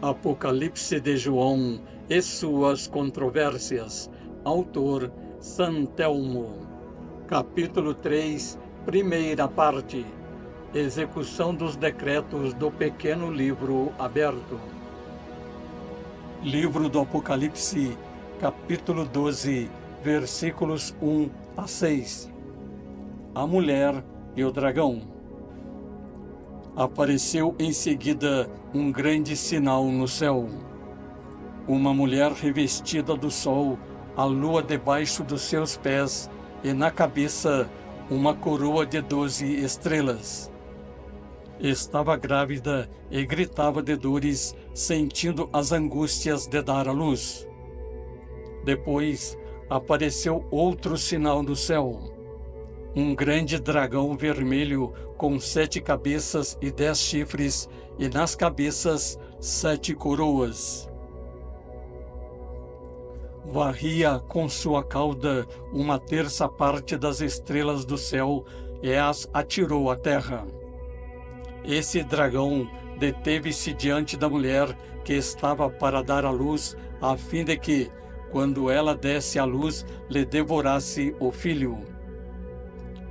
Apocalipse de João e suas controvérsias. Autor Santelmo. Capítulo 3, primeira parte. Execução dos decretos do pequeno livro aberto. Livro do Apocalipse, capítulo 12, versículos 1 a 6. A mulher e o dragão. Apareceu em seguida um grande sinal no céu. Uma mulher revestida do sol, a lua debaixo dos seus pés, e na cabeça uma coroa de 12 estrelas. Estava grávida e gritava de dores, sentindo as angústias de dar à luz. Depois apareceu outro sinal no céu. Um grande dragão vermelho com 7 cabeças e 10 chifres, e nas cabeças 7 coroas. Varria com sua cauda 1/3 das estrelas do céu e as atirou à terra. Esse dragão deteve-se diante da mulher que estava para dar à luz, a fim de que, quando ela desse à luz, lhe devorasse o filho.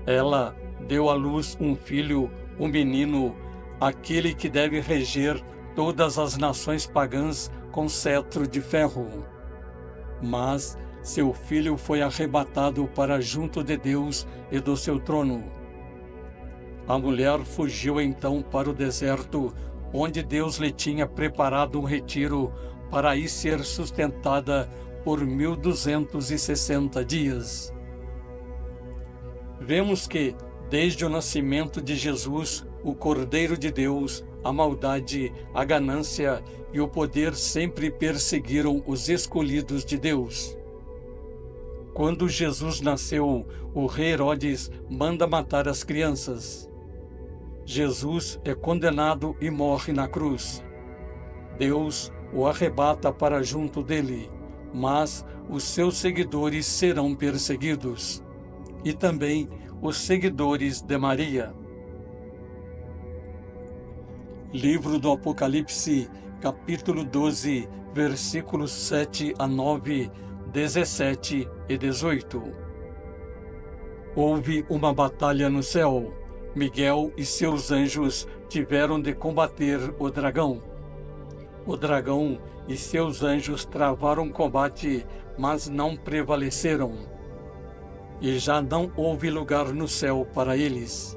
Ela deu à luz um filho, um menino, aquele que deve reger todas as nações pagãs com cetro de ferro. Mas seu filho foi arrebatado para junto de Deus e do seu trono. A mulher fugiu então para o deserto, onde Deus lhe tinha preparado um retiro para aí ser sustentada por 1260 dias. Vemos que, desde o nascimento de Jesus, o Cordeiro de Deus, a maldade, a ganância e o poder sempre perseguiram os escolhidos de Deus. Quando Jesus nasceu, o rei Herodes manda matar as crianças. Jesus é condenado e morre na cruz. Deus o arrebata para junto dele, mas os seus seguidores serão perseguidos. E também os seguidores de Maria. Livro do Apocalipse, capítulo 12, versículos 7 a 9, 17 e 18. Houve uma batalha no céu. Miguel e seus anjos tiveram de combater o dragão. O dragão e seus anjos travaram combate, mas não prevaleceram. E já não houve lugar no céu para eles.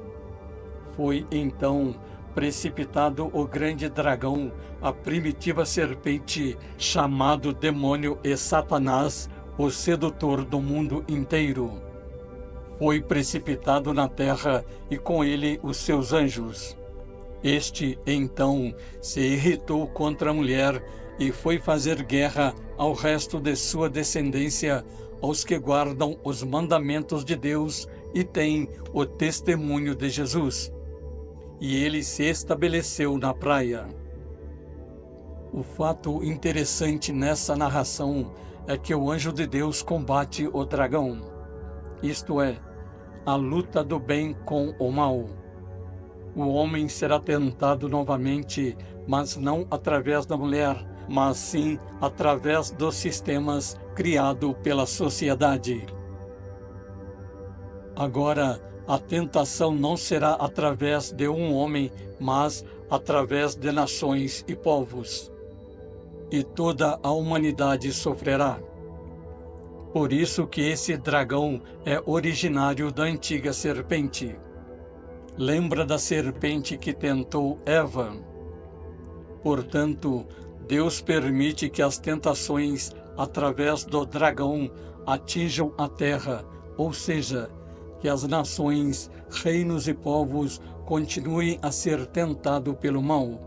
Foi então precipitado o grande dragão, a primitiva serpente, chamado Demônio e Satanás, o sedutor do mundo inteiro. Foi precipitado na terra e com ele os seus anjos. Este, então, se irritou contra a mulher e foi fazer guerra ao resto de sua descendência, aos que guardam os mandamentos de Deus e têm o testemunho de Jesus. E ele se estabeleceu na praia. O fato interessante nessa narração é que o anjo de Deus combate o dragão, isto é, a luta do bem com o mal. O homem será tentado novamente, mas não através da mulher, mas sim através dos sistemas criados pela sociedade. Agora, a tentação não será através de um homem, mas através de nações e povos. E toda a humanidade sofrerá. Por isso que esse dragão é originário da antiga serpente. Lembra da serpente que tentou Eva? Portanto, Deus permite que as tentações, através do dragão, atinjam a terra, ou seja, que as nações, reinos e povos continuem a ser tentados pelo mal.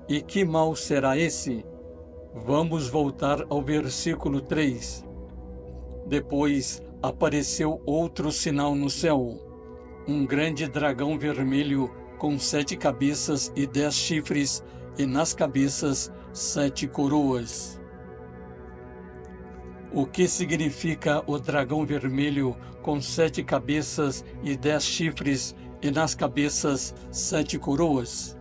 E que mal será esse? Vamos voltar ao versículo 3. Depois apareceu outro sinal no céu. Um grande dragão vermelho com 7 cabeças e 10 chifres, e nas cabeças 7 coroas. O que significa o dragão vermelho com 7 cabeças e 10 chifres, e nas cabeças 7 coroas?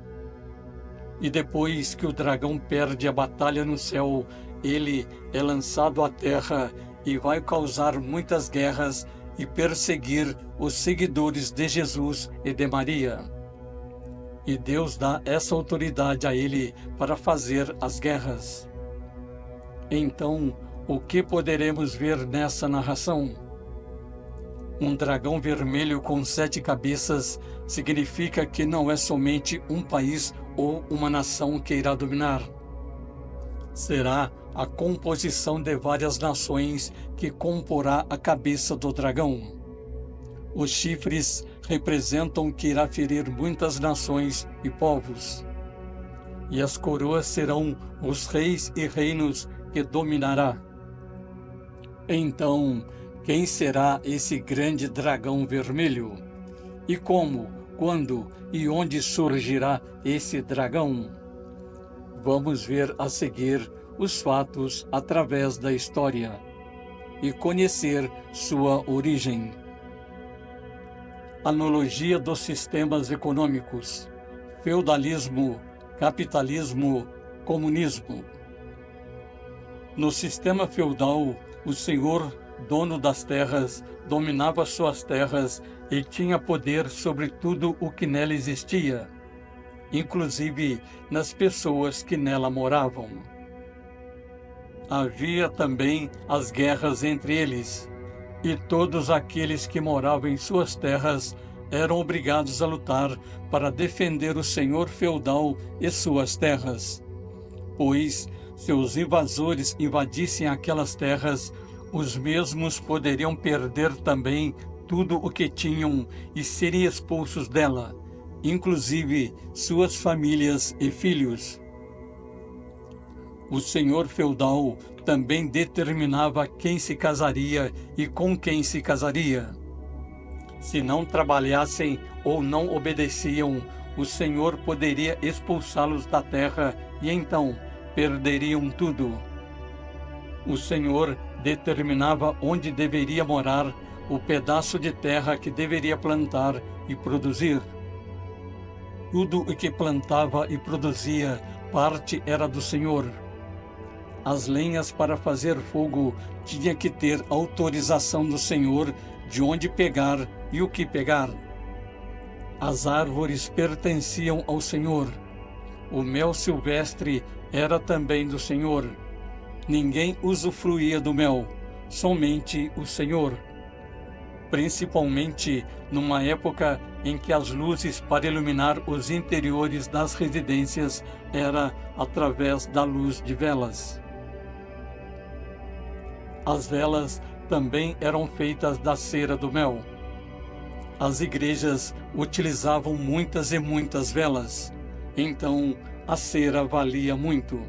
E depois que o dragão perde a batalha no céu, ele é lançado à terra e vai causar muitas guerras e perseguir os seguidores de Jesus e de Maria. E Deus dá essa autoridade a ele para fazer as guerras. Então, o que poderemos ver nessa narração? Um dragão vermelho com 7 cabeças significa que não é somente um país ou uma nação que irá dominar. Será a composição de várias nações que comporá a cabeça do dragão. Os chifres representam que irá ferir muitas nações e povos. E as coroas serão os reis e reinos que dominará. Então, quem será esse grande dragão vermelho? E como, quando e onde surgirá esse dragão? Vamos ver a seguir os fatos através da história e conhecer sua origem. Analogia dos sistemas econômicos: feudalismo, capitalismo, comunismo. No sistema feudal, o senhor, dono das terras, dominava suas terras e tinha poder sobre tudo o que nela existia, inclusive nas pessoas que nela moravam. Havia também as guerras entre eles, e todos aqueles que moravam em suas terras eram obrigados a lutar para defender o senhor feudal e suas terras, pois, se os invasores invadissem aquelas terras, os mesmos poderiam perder também tudo o que tinham e serem expulsos dela, inclusive suas famílias e filhos. O senhor feudal também determinava quem se casaria e com quem se casaria. Se não trabalhassem ou não obedeciam, o senhor poderia expulsá-los da terra e então perderiam tudo. O senhor determinava onde deveria morar, o pedaço de terra que deveria plantar e produzir. Tudo o que plantava e produzia, parte era do senhor. As lenhas para fazer fogo tinha que ter autorização do senhor de onde pegar e o que pegar. As árvores pertenciam ao senhor. O mel silvestre era também do senhor. Ninguém usufruía do mel, somente o senhor. Principalmente numa época em que as luzes para iluminar os interiores das residências era através da luz de velas. As velas também eram feitas da cera do mel. As igrejas utilizavam muitas e muitas velas, então a cera valia muito.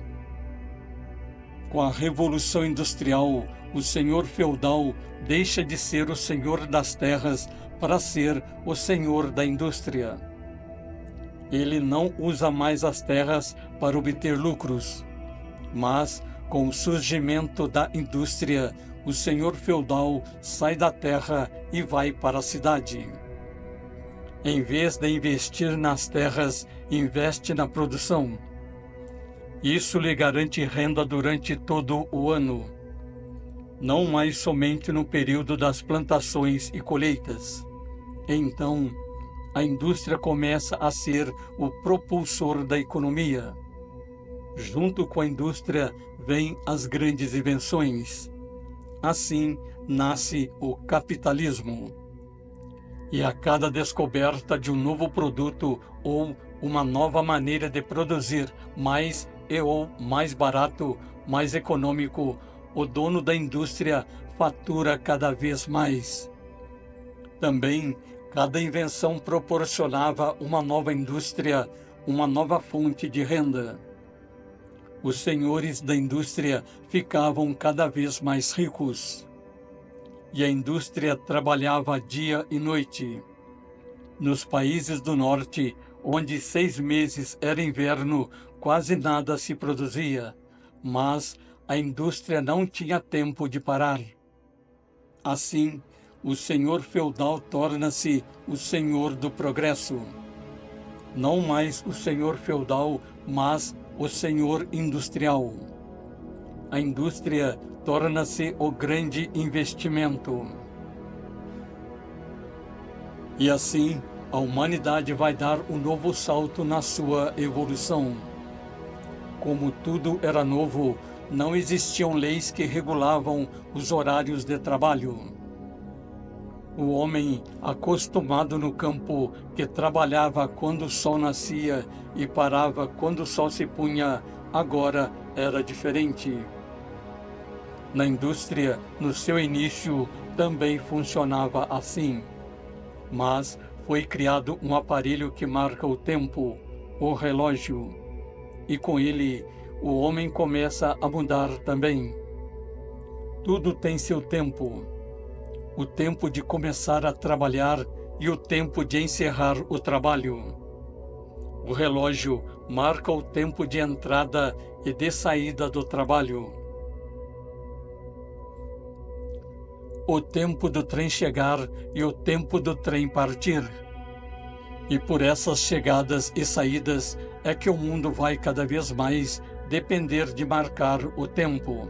Com a Revolução Industrial, o senhor feudal deixa de ser o senhor das terras para ser o senhor da indústria. Ele não usa mais as terras para obter lucros, mas com o surgimento da indústria, o senhor feudal sai da terra e vai para a cidade. Em vez de investir nas terras, investe na produção. Isso lhe garante renda durante todo o ano, não mais somente no período das plantações e colheitas. Então, a indústria começa a ser o propulsor da economia. Junto com a indústria vêm as grandes invenções. Assim nasce o capitalismo. E a cada descoberta de um novo produto ou uma nova maneira de produzir mais ou mais barato, mais econômico, o dono da indústria fatura cada vez mais. Também, cada invenção proporcionava uma nova indústria, uma nova fonte de renda. Os senhores da indústria ficavam cada vez mais ricos. E a indústria trabalhava dia e noite. Nos países do norte, onde 6 meses era inverno, quase nada se produzia, mas a indústria não tinha tempo de parar. Assim, o senhor feudal torna-se o senhor do progresso. Não mais o senhor feudal mas o senhor industrial. A indústria torna-se o grande investimento. E assim, a humanidade vai dar um novo salto na sua evolução. Como tudo era novo, não existiam leis que regulavam os horários de trabalho. O homem, acostumado no campo, que trabalhava quando o sol nascia e parava quando o sol se punha, agora era diferente. Na indústria, no seu início, também funcionava assim. Mas foi criado um aparelho que marca o tempo, o relógio. E com ele, o homem começa a mudar também. Tudo tem seu tempo. O tempo de começar a trabalhar e o tempo de encerrar o trabalho. O relógio marca o tempo de entrada e de saída do trabalho. O tempo do trem chegar e o tempo do trem partir. E por essas chegadas e saídas é que o mundo vai cada vez mais depender de marcar o tempo.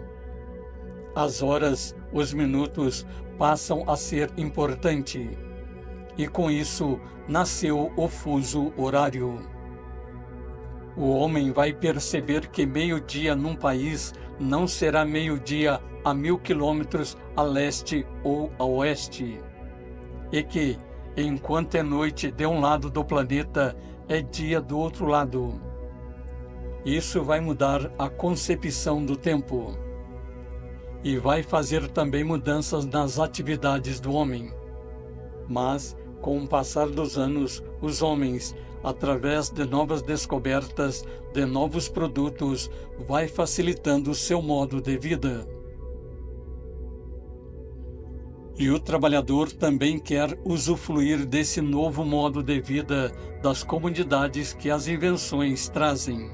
As horas, os minutos passam a ser importante. E com isso nasceu o fuso horário. O homem vai perceber que meio-dia num país não será meio-dia a 1000 quilômetros a leste ou a oeste. E que, enquanto é noite de um lado do planeta, é dia do outro lado. Isso vai mudar a concepção do tempo. E vai fazer também mudanças nas atividades do homem. Mas, com o passar dos anos, os homens, através de novas descobertas, de novos produtos, vai facilitando o seu modo de vida. E o trabalhador também quer usufruir desse novo modo de vida das comodidades que as invenções trazem.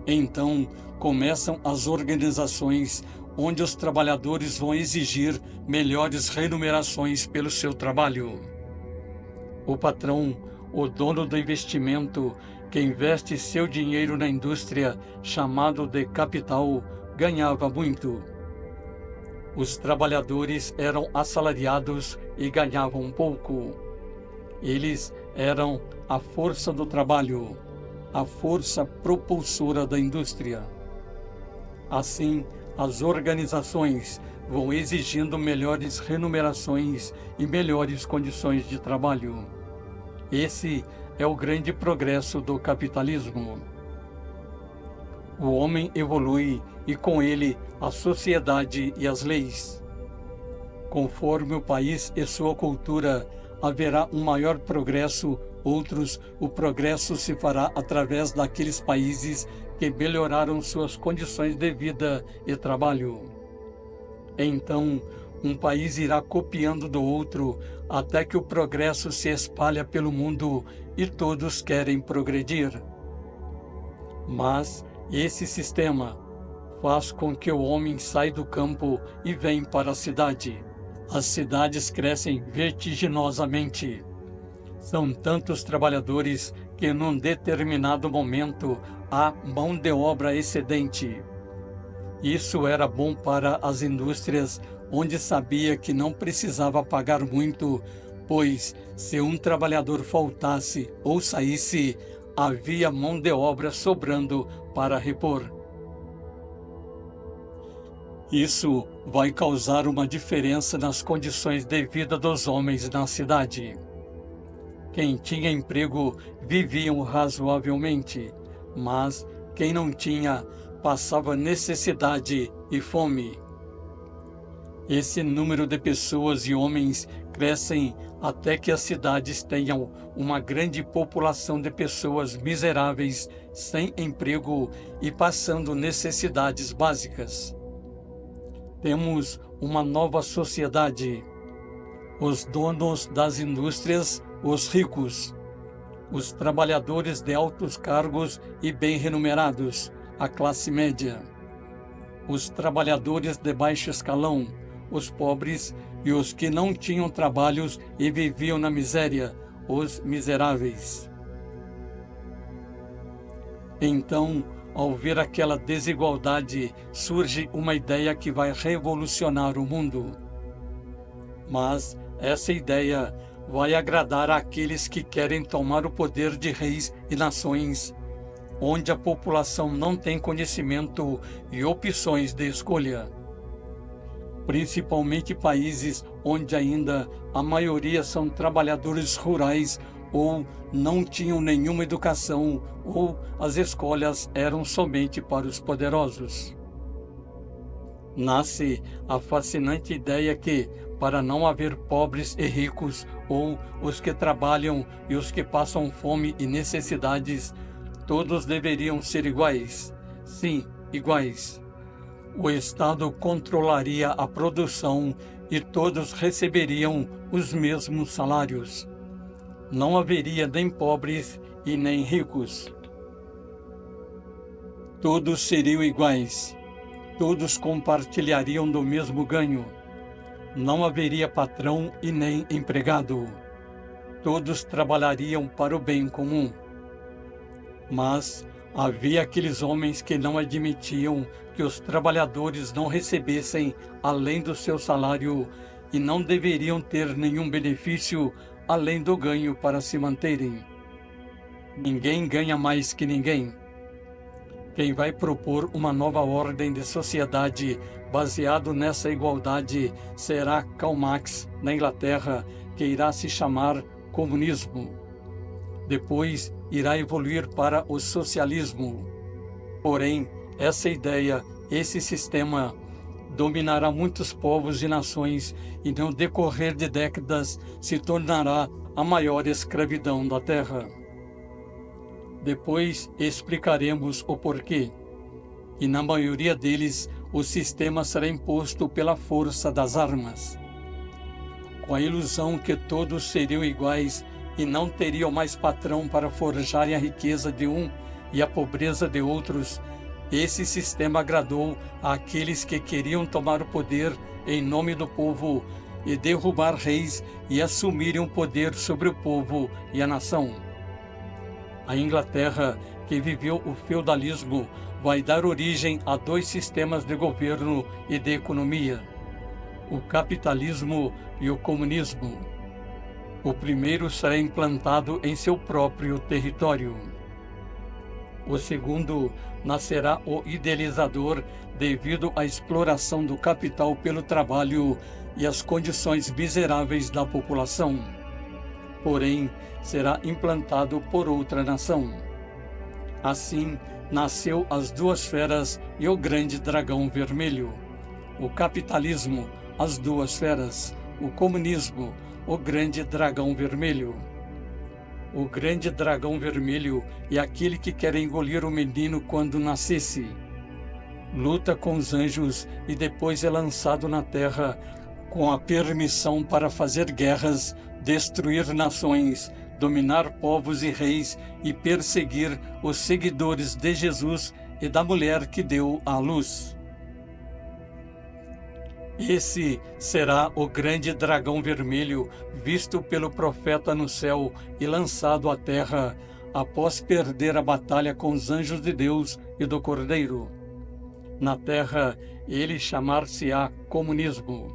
Então, começam as organizações onde os trabalhadores vão exigir melhores remunerações pelo seu trabalho. O patrão, o dono do investimento, que investe seu dinheiro na indústria, chamado de capital, ganhava muito. Os trabalhadores eram assalariados e ganhavam pouco. Eles eram a força do trabalho, a força propulsora da indústria. Assim, as organizações vão exigindo melhores remunerações e melhores condições de trabalho. Esse é o grande progresso do capitalismo. O homem evolui e com ele a sociedade e as leis. Conforme o país e sua cultura, haverá um maior progresso, outros o progresso se fará através daqueles países que melhoraram suas condições de vida e trabalho. Então, um país irá copiando do outro até que o progresso se espalha pelo mundo e todos querem progredir. Mas esse sistema faz com que o homem saia do campo e venha para a cidade. As cidades crescem vertiginosamente. São tantos trabalhadores que num determinado momento há mão de obra excedente. Isso era bom para as indústrias, onde sabia que não precisava pagar muito, pois se um trabalhador faltasse ou saísse, havia mão de obra sobrando para repor. Isso vai causar uma diferença nas condições de vida dos homens na cidade. Quem tinha emprego viviam razoavelmente, mas quem não tinha passava necessidade e fome. Esse número de pessoas e homens crescem até que as cidades tenham uma grande população de pessoas miseráveis, sem emprego e passando necessidades básicas. Temos uma nova sociedade. Os donos das indústrias, os ricos. Os trabalhadores de altos cargos e bem remunerados, a classe média. Os trabalhadores de baixo escalão, os pobres e os que não tinham trabalhos e viviam na miséria, os miseráveis. Então, ao ver aquela desigualdade, surge uma ideia que vai revolucionar o mundo. Mas essa ideia vai agradar àqueles que querem tomar o poder de reis e nações, onde a população não tem conhecimento e opções de escolha. Principalmente países onde ainda a maioria são trabalhadores rurais ou não tinham nenhuma educação, ou as escolhas eram somente para os poderosos. Nasce a fascinante ideia que, para não haver pobres e ricos, ou os que trabalham e os que passam fome e necessidades, todos deveriam ser iguais. Sim, iguais. O Estado controlaria a produção e todos receberiam os mesmos salários. Não haveria nem pobres e nem ricos. Todos seriam iguais. Todos compartilhariam do mesmo ganho. Não haveria patrão e nem empregado. Todos trabalhariam para o bem comum. Mas havia aqueles homens que não admitiam que os trabalhadores não recebessem além do seu salário e não deveriam ter nenhum benefício além do ganho para se manterem. Ninguém ganha mais que ninguém. Quem vai propor uma nova ordem de sociedade baseado nessa igualdade será Karl Marx, na Inglaterra, que irá se chamar comunismo. Depois irá evoluir para o socialismo. Porém, essa ideia, esse sistema, dominará muitos povos e nações e no decorrer de décadas se tornará a maior escravidão da Terra. Depois explicaremos o porquê. E na maioria deles, o sistema será imposto pela força das armas. Com a ilusão que todos seriam iguais e não teriam mais patrão para forjarem a riqueza de um e a pobreza de outros, esse sistema agradou àqueles que queriam tomar o poder em nome do povo e derrubar reis e assumirem o poder sobre o povo e a nação. A Inglaterra, que viveu o feudalismo, vai dar origem a dois sistemas de governo e de economia: o capitalismo e o comunismo. O primeiro será implantado em seu próprio território. O segundo nascerá o idealizador devido à exploração do capital pelo trabalho e as condições miseráveis da população. Porém, será implantado por outra nação. Assim, nasceu as duas feras e o grande dragão vermelho. O capitalismo, as duas feras; o comunismo, o grande dragão vermelho. O grande dragão vermelho é aquele que quer engolir o menino quando nascesse. Luta com os anjos e depois é lançado na terra com a permissão para fazer guerras, destruir nações, dominar povos e reis e perseguir os seguidores de Jesus e da mulher que deu à luz. Esse será o grande dragão vermelho visto pelo profeta no céu e lançado à terra após perder a batalha com os anjos de Deus e do Cordeiro. Na terra, ele chamar-se-á comunismo.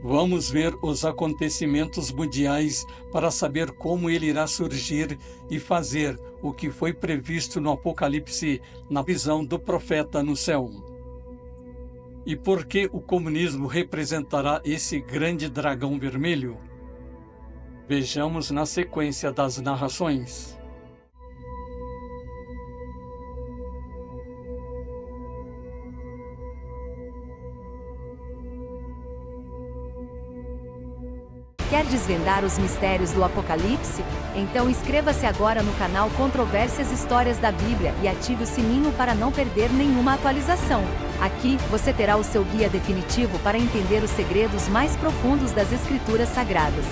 Vamos ver os acontecimentos mundiais para saber como ele irá surgir e fazer o que foi previsto no Apocalipse na visão do profeta no céu. E por que o comunismo representará esse grande dragão vermelho? Vejamos na sequência das narrações. Quer desvendar os mistérios do Apocalipse? Então inscreva-se agora no canal Controvérsias Histórias da Bíblia e ative o sininho para não perder nenhuma atualização. Aqui, você terá o seu guia definitivo para entender os segredos mais profundos das Escrituras Sagradas.